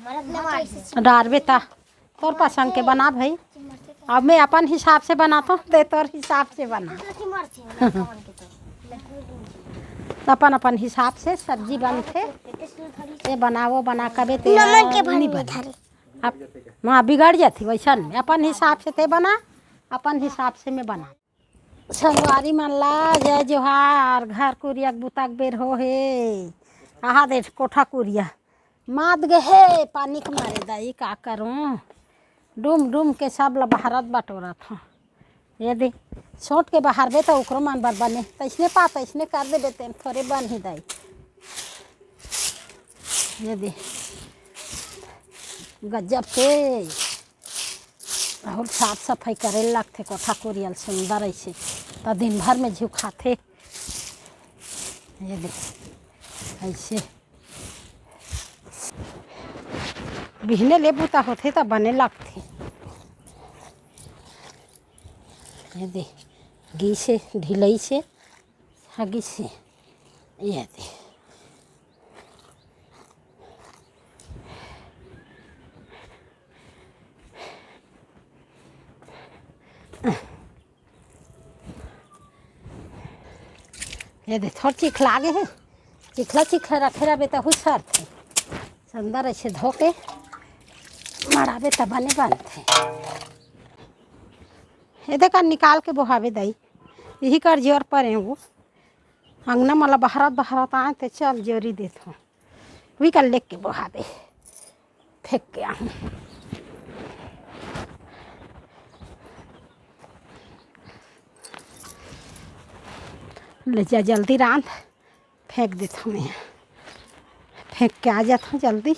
डारबे ता तोर पसंद के बना भाई। अब मैं अपन हिसाब से बनाता हूँ, ते तोर हिसाब से बना। अपन अपन हिसाब से सब्जी बनते, ये बनावो बना कबे ते नहीं बना। अब वहाँ बिगड़ जाती वैसा नहीं, अपन हिसाब से ते बना, अपन हिसाब से मैं बना। संगवारी मन ला जय जोहार। घर कुरिया बुताक बेर हो हे। आहा देख कोठा कुरिया मात गए पानी के मारे दाई का करूँ। डूम डूम के सब ला बहारत बटोरत हूँ। ये दे छोट के बाहर बे तो उकरो मन बर बने तैसने पा तैसने कर दे बेते थोड़े बन ही दाई। ये दे गजब के बहुत साफ सफाई करे लगते कोठा कुरियल सुंदर ऐसे तो दिन भर में झू खाते। ये दे ऐसे बिहने ले बूता होते तो बने लगते। ये दे घी से ढिलई से हगी से ये दे ये दे थोड़ा चिखला आगे है चिखला चिखला रखे रहे तो हुसर थे सुंदर ऐसे धो के मराबे तब बने बनते। ये देखा निकाल के बोहावे दाई यही कर जोर पर वो अंगना मला बहरत बहरत आए तो चल जोरी देत हूँ वही कर लेके बोहावे फेंक के आऊँ। ले जा जल्दी रांध फेंक देता हूँ मैं फेंक के आ जाता हूँ जल्दी।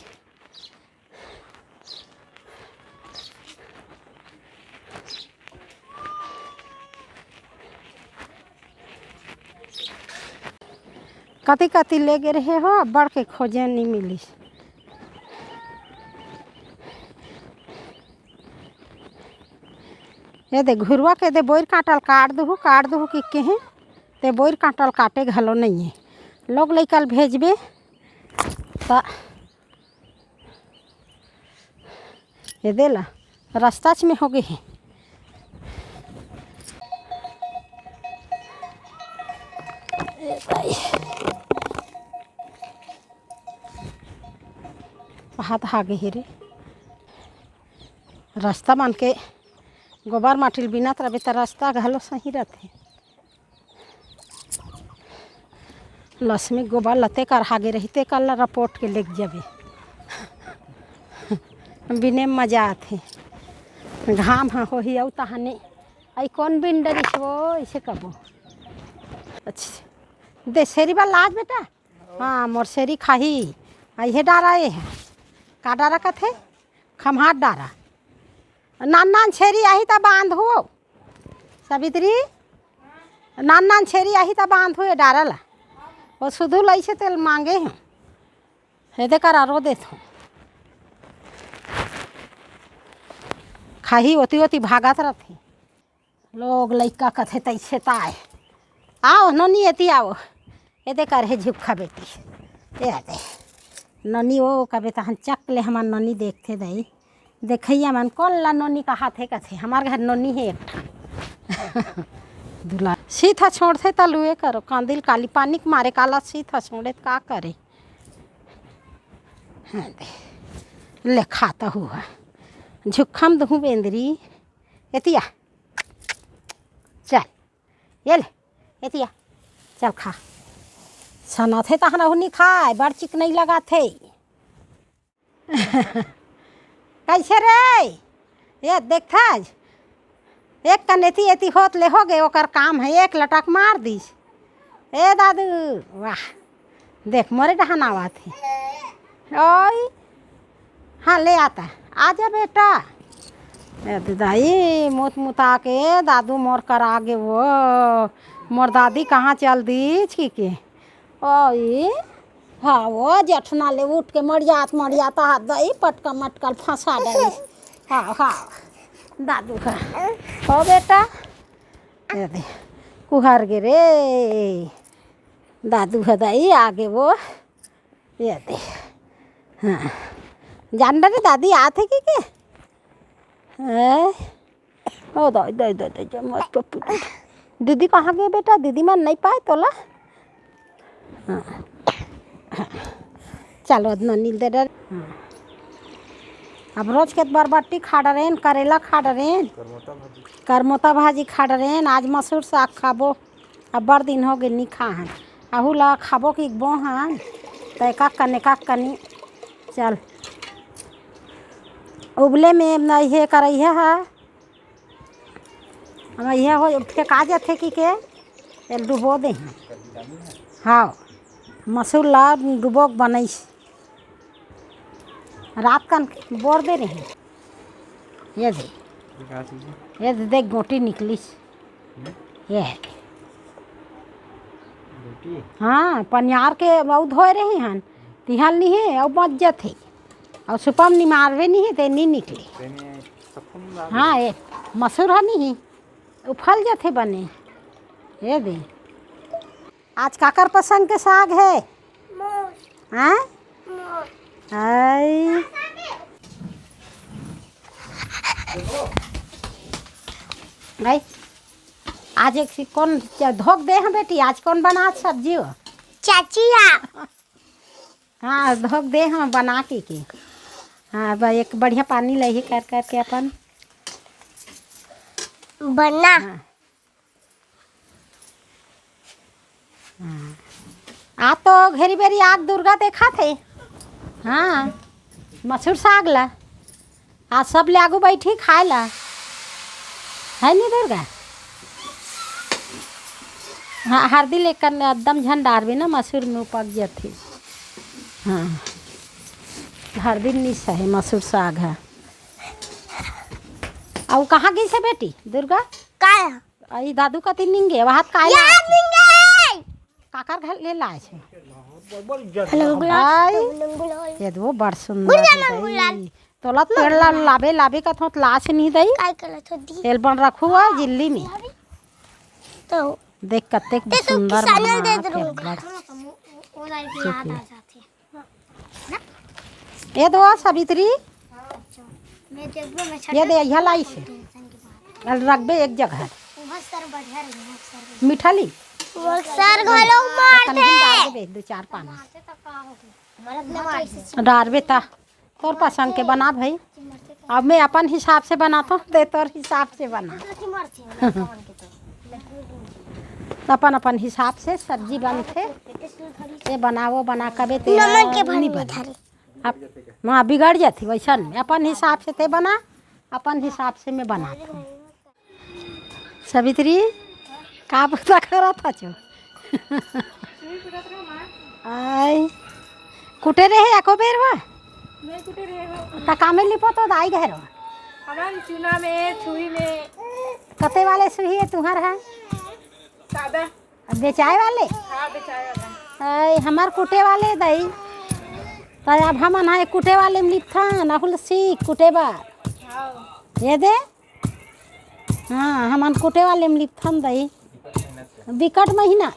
कति कति ले गए रहे हो बढ़ के खोजे नहीं मिली। ये दे घुरवा के दे बोर काटल काट दू कि कहें ते बोर काटल काटे घलो नहीं है लोग लेकल भेजबे तो ये दे ला रास्ता में हो गए हैं। हाथ हागे ही रे रास्ता मान के गोबर माटिल बिना तरबे तो रास्ता घलो सही रहते। लक्ष्मी गोबर लते कर हागे रहते कल रपोट के लेक जाबे बिने मजा आते। घाम हाँ हो ही तहाने आई कौन बिन डरिस वो ऐसे कबो। अच्छा दे शेरी बा लाज बेटा हाँ मोर शेरी खाही आई है डारा ये है का डारा कथे खमहाट डारा नान नान छेरी आई तो बांध हो सावित्री नान नान छेरी आई तो बांध हो डारा ला वो सुधु लई से तेल मांगे हैं हेदे कर रो देत हूँ खाही ओती ओती भागत रहती लोग लइका कथे तैसे ताए आओ ननी एती आओ एदे कर है झुक्खा बेटी ये दे ननी वो कबे तहन चक ले हमार ननी देखते दई देखैया मन कौन ला ननी का हाथ है कथे हमार घर ननी है एक ठा दूल्हा सीधा छोड़ते तलुए करो कांदिल काली पानी के मारे काला सीधा छोड़े का करे। हाँ दे ले खाता हुआ झुक्खम दहूँ बेंदरी एतिया चल ये ले एतिया चल खा सना थे तहना हुनी खाए बड़ चिक नहीं लगा थे कैसे रे ये देखता एक कनेती एती होत ले हो गए ओकर काम है एक लटक मार दीस ए दादू वाह देख मोरे डहान आवा थी ओई हाँ ले आता आजा बेटा दाई मुत मुता के दादू मोर कर आगे वो मोर दादी कहाँ चल दी छी के ओई हाँ वो जठना ले उठ के मर जाता हाथ दई पटका मटकल फंसा डाली हाँ हाँ दादू का हो बेटा ये दे कुहर गे रे दादू हदाई आगे वो ये दे हाँ जान रहे दादी आते कि के ओ दो दो दो दो मत पप्पू दीदी कहाँ गए बेटा? दीदी मन नहीं पाए तोला। हाँ चलो अदना नील दे डर। अब रोज के बरबट्टी खा डरेन, करेला खा डरेन, करमोता भाजी खा डरेन। आज मसूर साग खाबो, अब बड़ दिन हो गए नहीं खा हन। आहू ला खाबो कि बो हन तो का कनी चल उबले में ये करई है हम यह हो फेंका जाते कि के डुबो दे। हाँ मसूर ला डुबो बनई रात का बोर दे रहे। ये दे देख गोटी निकली ये है। हाँ पनियार के बहुत धोए रहे हैं तिहाल नहीं है और बच जाते और सुपम नहीं मारवे नहीं है ते नहीं निकले। हाँ ये मसूर है नहीं उफल जाते बने। ये दे आज काकर पसंद के साग है? हाँ आई भाई आज एक कौन धोख दे हैं बेटी? आज कौन बना सब्जी हो? चाची हाँ धोख दे हम बना के हाँ भाई एक बढ़िया पानी ले कर के अपन बना। हाँ आज तो घेरी बेरी आग दुर्गा देखा थे। हाँ मसूर साग ला आज सब ले आगू बैठी खाए ला है नहीं दुर्गा। हाँ हल्दी लेकर एकदम झन डारबे ना मसूर में उपक जाती। हाँ हल्दी नहीं सही मसूर साग है। और कहाँ गई से बेटी दुर्गा? का आई दादू का तीन निंगे वहाँ का काकर घर ले लाए छे। ये दो बड़ सुंदर तोला पेड़ लाबे का थोत लाश नहीं दई तेल बन रखू है जिल्ली में तो देख कते सुंदर ये दो सावित्री ये दे यहाँ लाई से रखबे एक जगह मिठाली सर घलो मारते दो चार पाना डारबे ता तोर पसंद के बना भाई। अब मैं अपन हिसाब से बनाता हूँ दे तोर हिसाब से बना अपन अपन हिसाब से सब्जी बनते ये बनावो बना कबे ते नहीं बना। अब वहाँ बिगड़ जाती वैसा में अपन हिसाब से ते बना अपन हिसाब से मैं बनाती हूँ। सावित्री का पता करा था चो आई कुटे रहे एको बेर वा ता कामे लिपो तो दाई घर हमन चूना में छुई में कते वाले सुही है तुम्हार है सादा बेचाए वाले? हां बेचाए वाला आई हमार कुटे वाले दई तो अब हम ना कुटे वाले में लिपथा ना हुल सी कुटे बा ये दे। हाँ हम कुटे वाले में लिपथन दई विकट मेहनत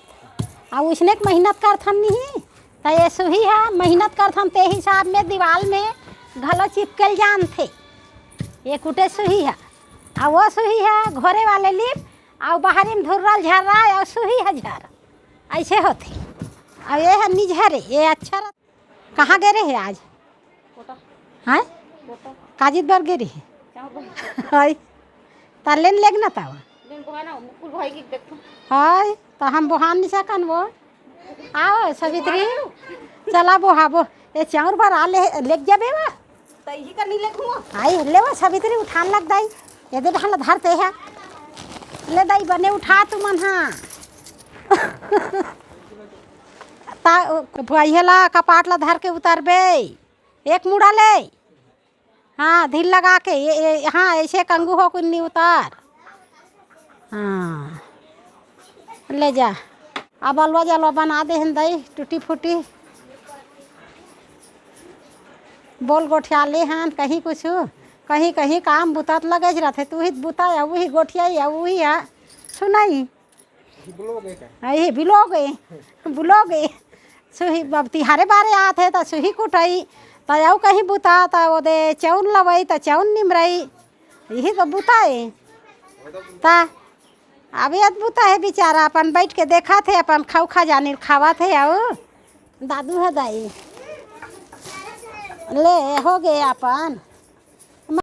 और उसने मेहनत करथन नहीं तो ये सुही है मेहनत करथन ते हिसाब में दीवार में घलो चिपकल जान थे। ये कुटे सुही है और वो सुही है घोरे वाले लिप और बाहरी में धुर्रल झर रहा है और सुही है झर ऐसे होते और ये है निझरे ये अच्छा रहा। कहाँ गए रहे आज? हाँ काजिद बर गए रहे तालेन लेग ना था हाय तो हम बोहान नहीं सकन वो आओ सावित्री चला बोहाबो ये चाउर पर आ ले जाबे वा तही का नहीं लेखूं आई ले वो सावित्री उठान लग दाई ये दे ढाल धरते है ले दाई बने उठा तू मन हाँ ता ला कपाट ला धर के उतारबे एक मुड़ा ले। हाँ धील लगा के ये हाँ ऐसे कंगू हो कुन्नी उतार। हाँ ले जा अब अलवा जलवा बना दे दई टूटी फूटी बोल गोठिया ले हैं कहीं कुछ कहीं कहीं काम बुतात लगे रहते तू ही बुता या वही गोठिया या वही है सुनाई बिलो गए सुही अब तिहारे बारे आते तो सुही कुटाई तऊ कहीं बुता ता वो दे चौन लवई तो चौन निमरई यही तो बुता है ता अभी बुता है बेचारा अपन बैठ के देखा थे अपन खाऊ खा जानी खावा थे आओ दादू है दाई ले हो गए अपन